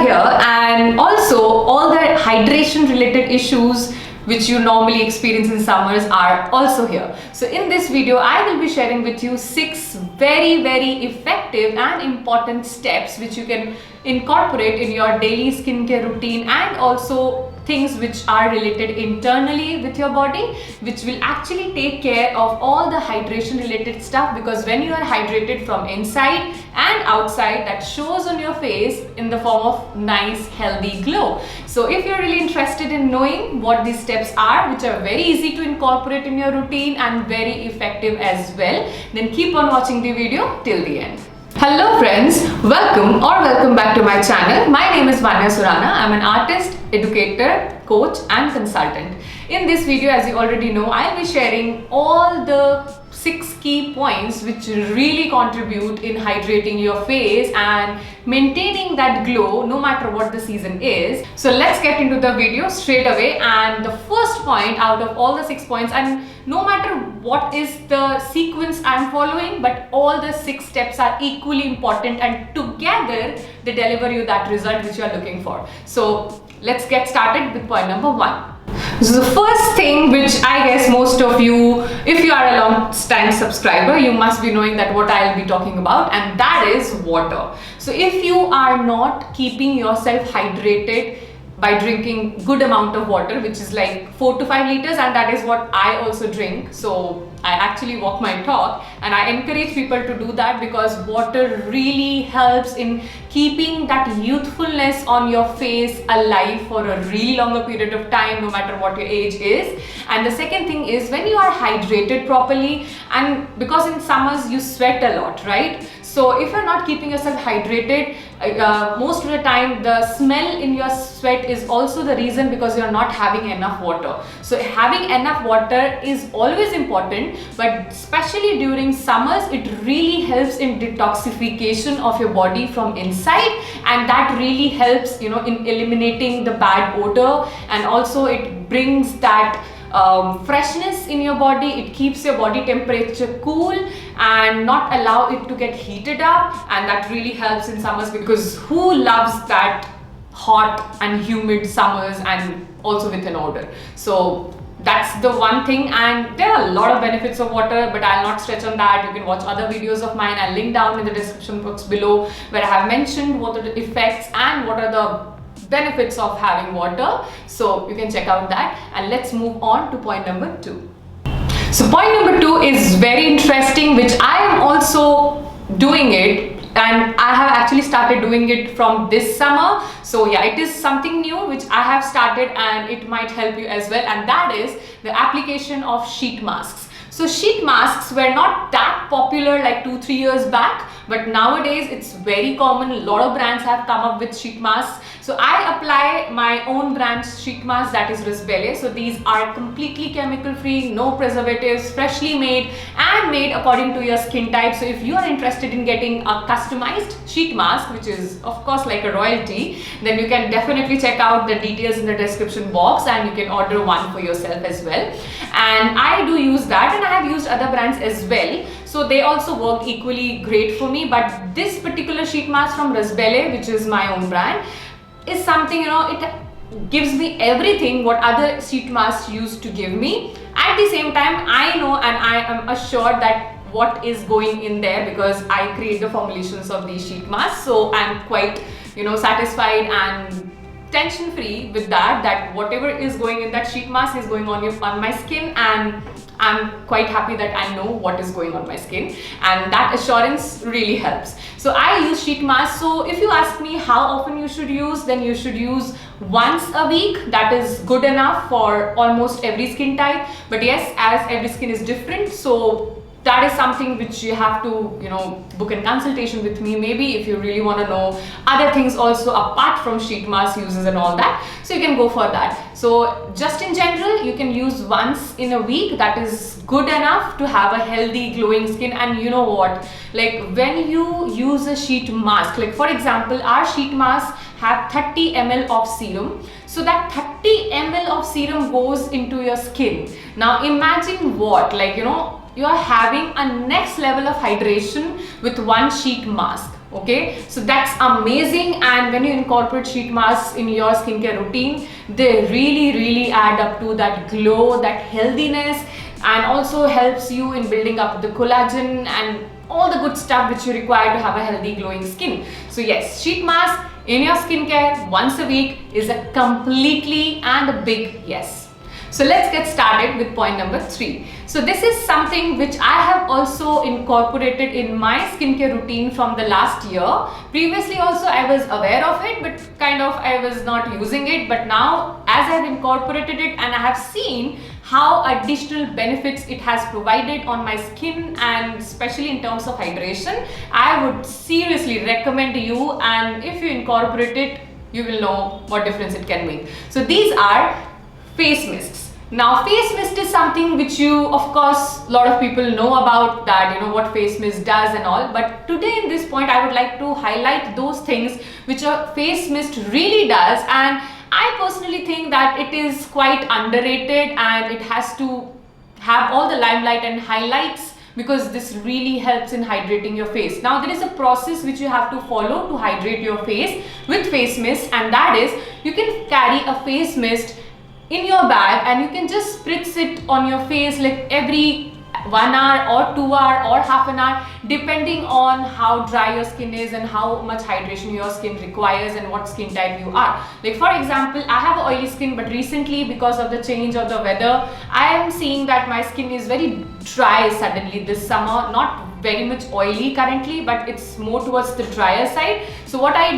here, and also all the hydration related issues which you normally experience in summers are also here. So in this video, I will be sharing with you 6 very effective and important steps which you can incorporate in your daily skincare routine, and also things which are related internally with your body, which will actually take care of all the hydration related stuff, because when you are hydrated from inside and outside, that shows on your face in the form of nice healthy glow. So if you're really interested in knowing what these steps are, which are very easy to incorporate in your routine and very effective as well, then keep on watching the video till the end. Hello friends, welcome back to my channel. My name is Vanyaa Surana. I'm an artist, educator, coach and consultant. In this video, as you already know, I'll be sharing all the 6 key points which really contribute in hydrating your face and maintaining that glow no matter what the season is. So let's get into the video straight away. And the first point out of all the 6 points, and no matter what is the sequence I'm following, but all the 6 steps are equally important, and together they deliver you that result which you are looking for. So let's get started with point number 1. So the first thing which I guess most of you, if you are a long time subscriber, you must be knowing that what I'll be talking about, and that is water. So if you are not keeping yourself hydrated by drinking good amount of water, which is like 4 to 5 liters, and that is what I also drink. So I actually walk my talk, and I encourage people to do that, because water really helps in keeping that youthfulness on your face alive for a really longer period of time, no matter what your age is. And the second thing is, when you are hydrated properly, and because in summers you sweat a lot, right? So if you're not keeping yourself hydrated, most of the time the smell in your sweat is also the reason, because you're not having enough water. So having enough water is always important, but especially during summers, it really helps in detoxification of your body from inside, and that really helps, in eliminating the bad odor, and also it brings that freshness in your body. It keeps your body temperature cool and not allow it to get heated up, and that really helps in summers, because who loves that hot and humid summers and also with an odor? So that's the one thing. And there are a lot of benefits of water, but I'll not stretch on that. You can watch other videos of mine. I'll link down in the description box below, where I have mentioned what are the effects and what are the benefits of having water. So you can check out that, and let's move on to point number 2. So point number 2 is very interesting, which I am also doing it, and I have actually started doing it from this summer. So yeah, it is something new which I have started, and it might help you as well, and that is the application of sheet masks. So sheet masks were not that popular like 2-3 years back, but nowadays it's very common. A lot of brands have come up with sheet masks. So I apply my own brand's sheet mask, that is Risbele. So these are completely chemical free, no preservatives, freshly made and made according to your skin type. So if you are interested in getting a customized sheet mask, which is of course like a royalty, then you can definitely check out the details in the description box, and you can order one for yourself as well. And I do use that, and I have used other brands as well. So they also work equally great for me. But this particular sheet mask from Risbele, which is my own brand, is something, it gives me everything what other sheet masks used to give me. At the same time, I know and I am assured that what is going in there, because I create the formulations of these sheet masks. So I'm quite, satisfied and tension free with that whatever is going in that sheet mask is going on my skin, and I'm quite happy that I know what is going on my skin, and that assurance really helps. So I use sheet masks. So if you ask me how often you should use, then you should use once a week. That is good enough for almost every skin type. But yes, as every skin is different, so that is something which you have to, book a consultation with me, maybe, if you really want to know other things also apart from sheet mask uses and all that. So you can go for that. So just in general, you can use once in a week. That is good enough to have a healthy glowing skin. And you know what, like when you use a sheet mask, like for example, our sheet masks have 30 ml of serum. So that 30 ml of serum goes into your skin. Now imagine what, you are having a next level of hydration with one sheet mask. Okay, so that's amazing. And when you incorporate sheet masks in your skincare routine, they really add up to that glow, that healthiness, and also helps you in building up the collagen and all the good stuff which you require to have a healthy glowing skin. So yes, sheet mask in your skincare once a week is a completely and a big yes. So let's get started with point number 3. So this is something which I have also incorporated in my skincare routine from the last year. Previously also I was aware of it, but kind of I was not using it. But now as I have incorporated it and I have seen how additional benefits it has provided on my skin, and especially in terms of hydration, I would seriously recommend you, and if you incorporate it, you will know what difference it can make. So these are face mists. Now face mist is something which you, of course, a lot of people know about, that you know what face mist does and all, but today in this point I would like to highlight those things which a face mist really does, and I personally think that it is quite underrated and it has to have all the limelight and highlights, because this really helps in hydrating your face. Now there is a process which you have to follow to hydrate your face with face mist, and that is you can carry a face mist in your bag and you can just spritz it on your face like every 1 hour or 2 hour or half an hour, depending on how dry your skin is and how much hydration your skin requires and what skin type you are. Like for example, I have oily skin, but recently because of the change of the weather, I am seeing that my skin is very dry suddenly this summer. Not very much oily currently, but it's more towards the drier side. So what I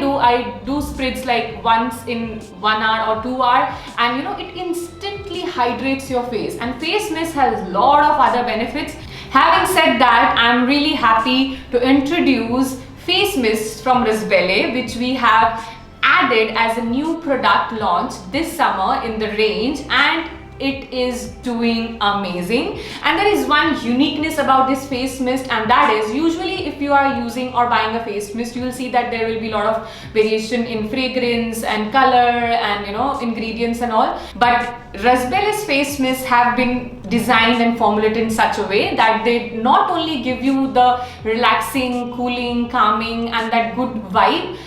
do spritz like once in 1 hour or 2 hour, and you know it instantly hydrates your face. And face mist has a lot of other benefits. Having said that, I'm really happy to introduce face mist from Rasbelle, which we have added as a new product launch this summer in the range, and it is doing amazing. And there is one uniqueness about this face mist, and that is usually if you are using or buying a face mist, you will see that there will be a lot of variation in fragrance and color and you know ingredients and all. But Rasbelle's face mists have been designed and formulated in such a way that they not only give you the relaxing, cooling, calming and that good vibe,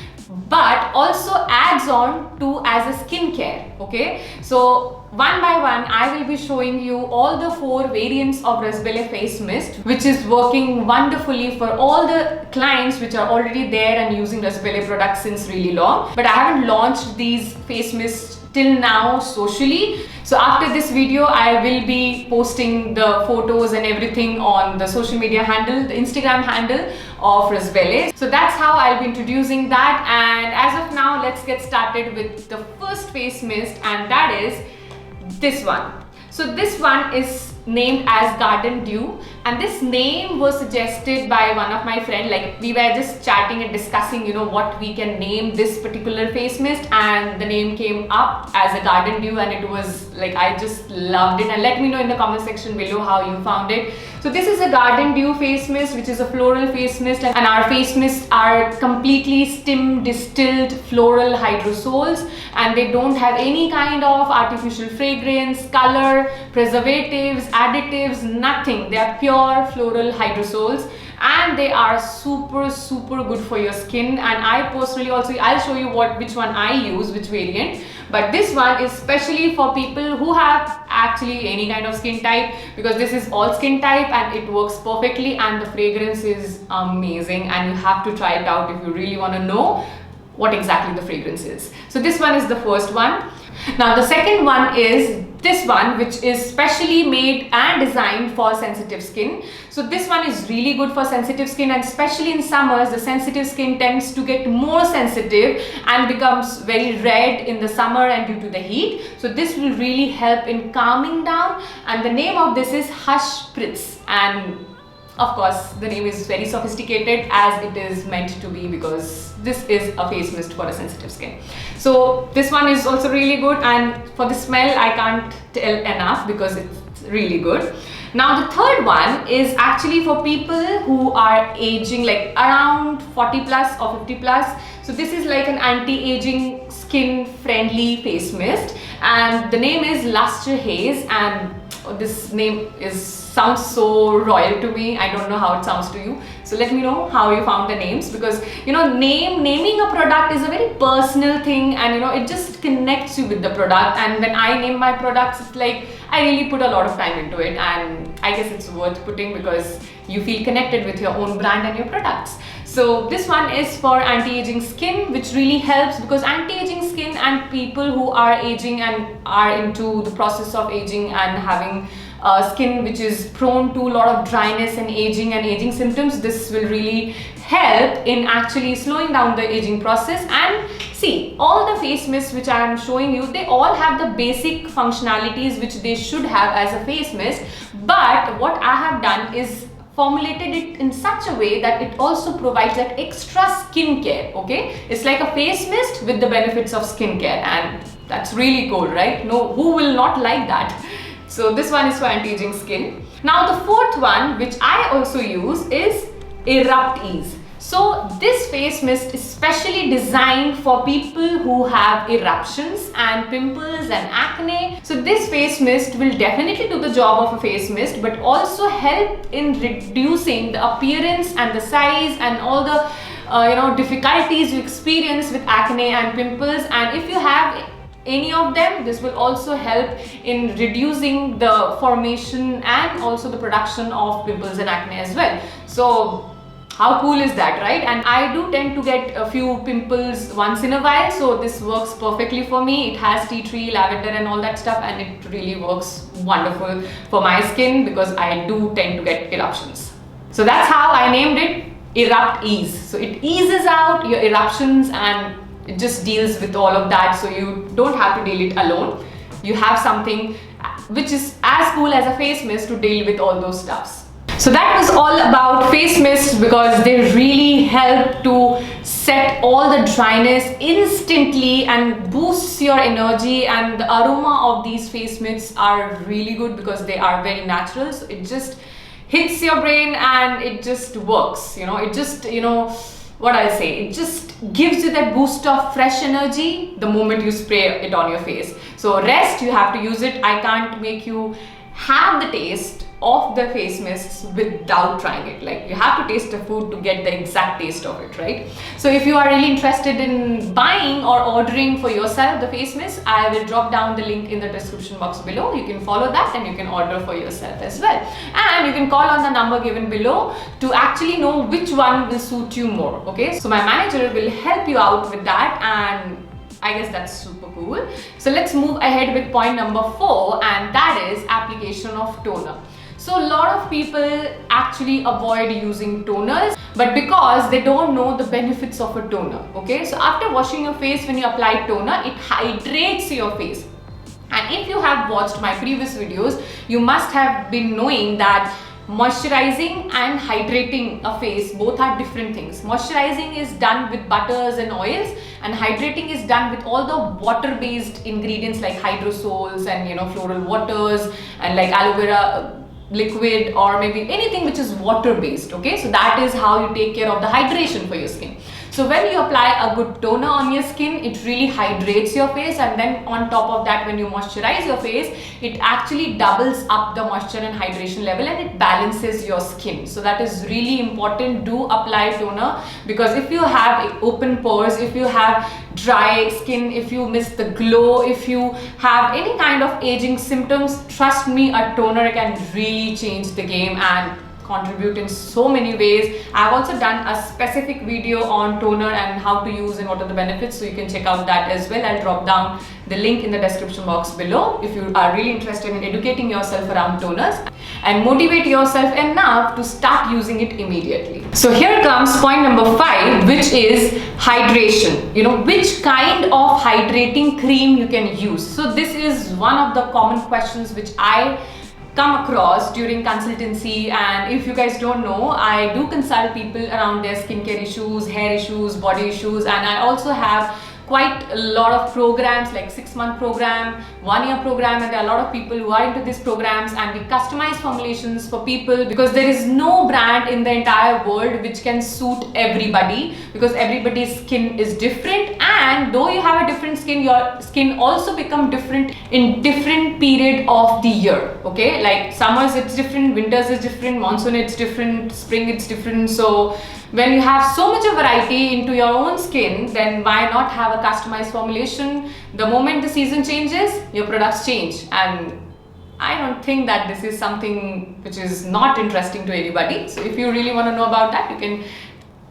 but also adds on to as a skincare. Okay, so one by one I will be showing you all the 4 variants of Rasbelle face mist, which is working wonderfully for all the clients which are already there and using Rasbelle products since really long. But I haven't launched these face mists till now socially. So after this video I will be posting the photos and everything on the social media handle, the Instagram handle of Rasbelle. So that's how I'll be introducing that. And as of now, let's get started with the first face mist, and that is this one. So this one is named as Garden Dew, and this name was suggested by one of my friends. Like we were just chatting and discussing, you know, what we can name this particular face mist, and the name came up as a Garden Dew, and it was like I just loved it. And let me know in the comment section below how you found it. So this is a Garden Dew face mist, which is a floral face mist, and our face mists are completely stem distilled floral hydrosols, and they don't have any kind of artificial fragrance, color, preservatives, additives, nothing. They are pure floral hydrosols, and they are super good for your skin. And I personally also, I'll show you which one I use, which variant. But this one is specially for people who have actually any kind of skin type, because this is all skin type and it works perfectly, and the fragrance is amazing, and you have to try it out if you really want to know what exactly the fragrance is. So this one is the first one. Now the second one is this one, which is specially made and designed for sensitive skin. So this one is really good for sensitive skin, and especially in summers, the sensitive skin tends to get more sensitive and becomes very red in the summer and due to the heat. So this will really help in calming down, and the name of this is Hush Spritz. And of course, the name is very sophisticated, as it is meant to be, because this is a face mist for a sensitive skin. So this one is also really good, and for the smell I can't tell enough because it's really good. Now the third one is actually for people who are aging like around 40 plus or 50 plus. So this is like an anti-aging skin friendly face mist, and the name is Luster Haze, and this name sounds so royal to me. I don't know how it sounds to you. So let me know how you found the names, because naming a product is a very personal thing, and it just connects you with the product. And when I name my products, it's like I really put a lot of time into it, and I guess it's worth putting because you feel connected with your own brand and your products. So this one is for anti-aging skin, which really helps, because anti-aging skin and people who are aging and are into the process of aging and having skin which is prone to a lot of dryness and aging symptoms, this will really help in actually slowing down the aging process. And see, all the face mists which I am showing you, they all have the basic functionalities which they should have as a face mist, but what I have done is formulated it in such a way that it also provides that extra skincare. Okay, it's like a face mist with the benefits of skincare, and that's really cool, right? No, who will not like that? So this one is for anti-aging skin. Now the fourth one, which I also use, is Erupt Ease. So this face mist is specially designed for people who have eruptions and pimples and acne. So this face mist will definitely do the job of a face mist, but also help in reducing the appearance and the size and all the difficulties you experience with acne and pimples. And if you have any of them, this will also help in reducing the formation and also the production of pimples and acne as well. So how cool is that, right? And I do tend to get a few pimples once in a while, so this works perfectly for me. It has tea tree, lavender and all that stuff, and it really works wonderful for my skin because I do tend to get eruptions. So that's how I named it Erupt Ease. So it eases out your eruptions and it just deals with all of that, so you don't have to deal it alone. You have something which is as cool as a face mist to deal with all those stuffs. So that was all about face mists, because they really help to set all the dryness instantly and boosts your energy. And the aroma of these face mists are really good because they are very natural. So it just hits your brain and it just works. It just, what I'll say, it just gives you that boost of fresh energy the moment you spray it on your face. So rest, you have to use it. I can't make you have the taste of the face mists without trying it. Like, you have to taste the food to get the exact taste of it, right? So if you are really interested in buying or ordering for yourself the face mist, I will drop down the link in the description box below. You can follow that and you can order for yourself as well. And you can call on the number given below to actually know which one will suit you more. Okay, so my manager will help you out with that, and I guess that's super cool. So let's move ahead with point number 4, and that is application of toner. So a lot of people actually avoid using toners, but because they don't know the benefits of a toner. Okay, so after washing your face, when you apply toner, it hydrates your face. And if you have watched my previous videos, you must have been knowing that moisturizing and hydrating a face both are different things. Moisturizing is done with butters and oils, and hydrating is done with all the water-based ingredients like hydrosols and floral waters and like aloe vera liquid, or maybe anything which is water-based. Okay, so that is how you take care of the hydration for your skin. So when you apply a good toner on your skin, it really hydrates your face, and then on top of that, when you moisturize your face, it actually doubles up the moisture and hydration level, and it balances your skin. So that is really important. Do apply toner, because if you have open pores, if you have dry skin, if you miss the glow, if you have any kind of aging symptoms, trust me, a toner can really change the game and contribute in so many ways. I've also done a specific video on toner and how to use and what are the benefits, so you can check out that as well. I'll drop down the link in the description box below if you are really interested in educating yourself around toners and motivate yourself enough to start using it immediately. So here comes point number 5, which is hydration. Which kind of hydrating cream you can use. So this is one of the common questions which I come across during consultancy. And if you guys don't know, I do consult people around their skincare issues, hair issues, body issues, and I also have quite a lot of programs like 6-month program, 1-year program, and there are a lot of people who are into these programs, and we customize formulations for people because there is no brand in the entire world which can suit everybody, because everybody's skin is different. And though you have a different different skin, your skin also become different in different period of the year. Okay, like summers it's different, winters is different, monsoon it's different, spring it's different. So when you have so much of variety into your own skin, then why not have a customized formulation? The moment the season changes, your products change. And I don't think that this is something which is not interesting to anybody. So if you really want to know about that, you can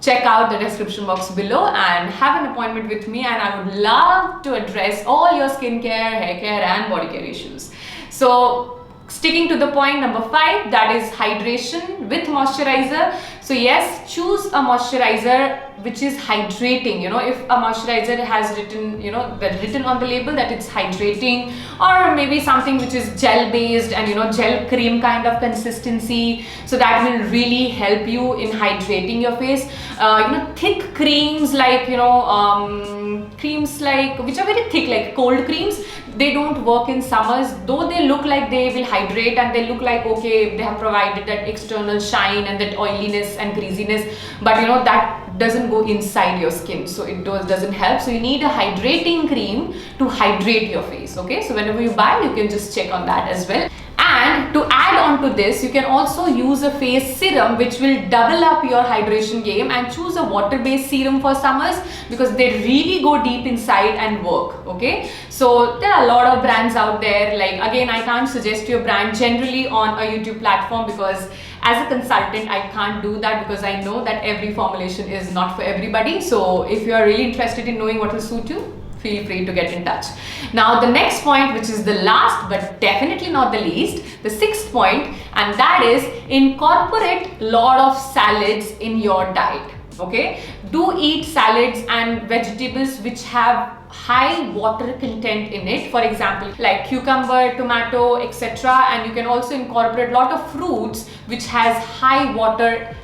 check out the description box below and have an appointment with me, and I would love to address all your skincare, hair care and body care issues. So sticking to the point number 5, that is hydration with moisturizer. So yes, choose a moisturizer which is hydrating. You know, if a moisturizer has written, you know, written on the label that it's hydrating, or maybe something which is gel based and, you know, gel cream kind of consistency, so that will really help you in hydrating your face. You know, thick creams like, you know, creams like which are very thick, like cold creams, they don't work in summers, though they look like they will hydrate and they look like, okay, they have provided that external shine and that oiliness and greasiness, but you know, that doesn't go inside your skin, so it doesn't help. So you need a hydrating cream to hydrate your face. Okay, so whenever you buy, you can just check on that as well. And to add on to this, you can also use a face serum which will double up your hydration game, and choose a water-based serum for summers because they really go deep inside and work. Okay, so there are a lot of brands out there. Like, again, I can't suggest your brand generally on a YouTube platform because as a consultant I can't do that, because I know that every formulation is not for everybody. So if you are really interested in knowing what will suit you, feel free to get in touch. Now the next point, which is the last but definitely not the least, the 6th point, and that is incorporate lot of salads in your diet. Okay, do eat salads and vegetables which have high water content in it, for example like cucumber, tomato, etc. And you can also incorporate lot of fruits which has high water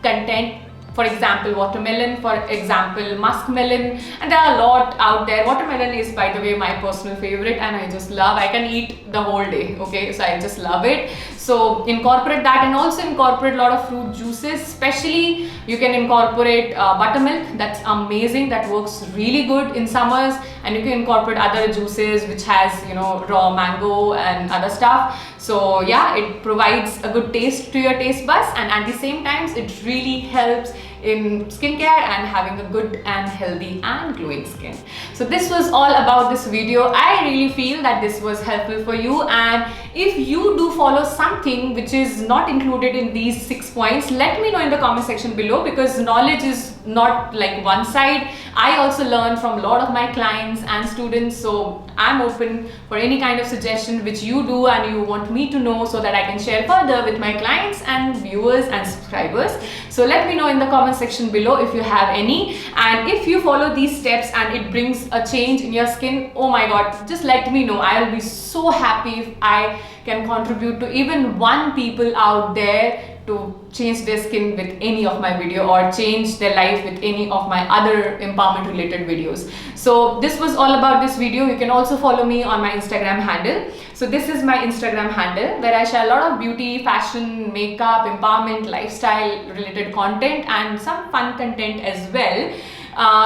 content, for example watermelon, for example muskmelon, and there are a lot out there. Watermelon is, by the way, my personal favorite, and I just love, I can eat the whole day. Okay, so I just love it. So incorporate that, and also incorporate a lot of fruit juices. Especially you can incorporate buttermilk, that's amazing, that works really good in summers. And you can incorporate other juices which has, you know, raw mango and other stuff. So yeah, it provides a good taste to your taste buds, and at the same time it really helps in skincare and having a good and healthy and glowing skin. So this was all about this video. I really feel that this was helpful for you, and if you do follow something which is not included in these 6 points, let me know in the comment section below, because knowledge is not like one side. I also learn from a lot of my clients and students, so I'm open for any kind of suggestion which you do and you want me to know, so that I can share further with my clients and viewers and subscribers. So let me know in the comment section below if you have any, and if you follow these steps and it brings a change in your skin, oh my god, just let me know. I'll be so happy if I can contribute to even one people out there to change their skin with any of my video, or change their life with any of my other empowerment related videos. So this was all about this video. You can also follow me on my Instagram handle. So this is my Instagram handle where I share a lot of beauty, fashion, makeup, empowerment, lifestyle related content, and some fun content as well.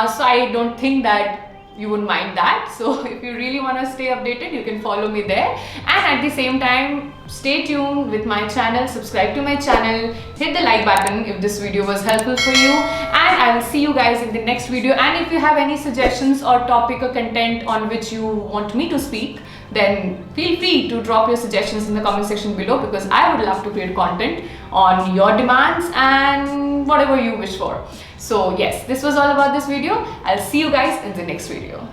So I don't think that you wouldn't mind that. So if you really want to stay updated, you can follow me there, and at the same time stay tuned with my channel, subscribe to my channel, hit the like button if this video was helpful for you, and I will see you guys in the next video. And if you have any suggestions or topic or content on which you want me to speak, then feel free to drop your suggestions in the comment section below, because I would love to create content on your demands and whatever you wish for. So yes, this was all about this video. I'll see you guys in the next video.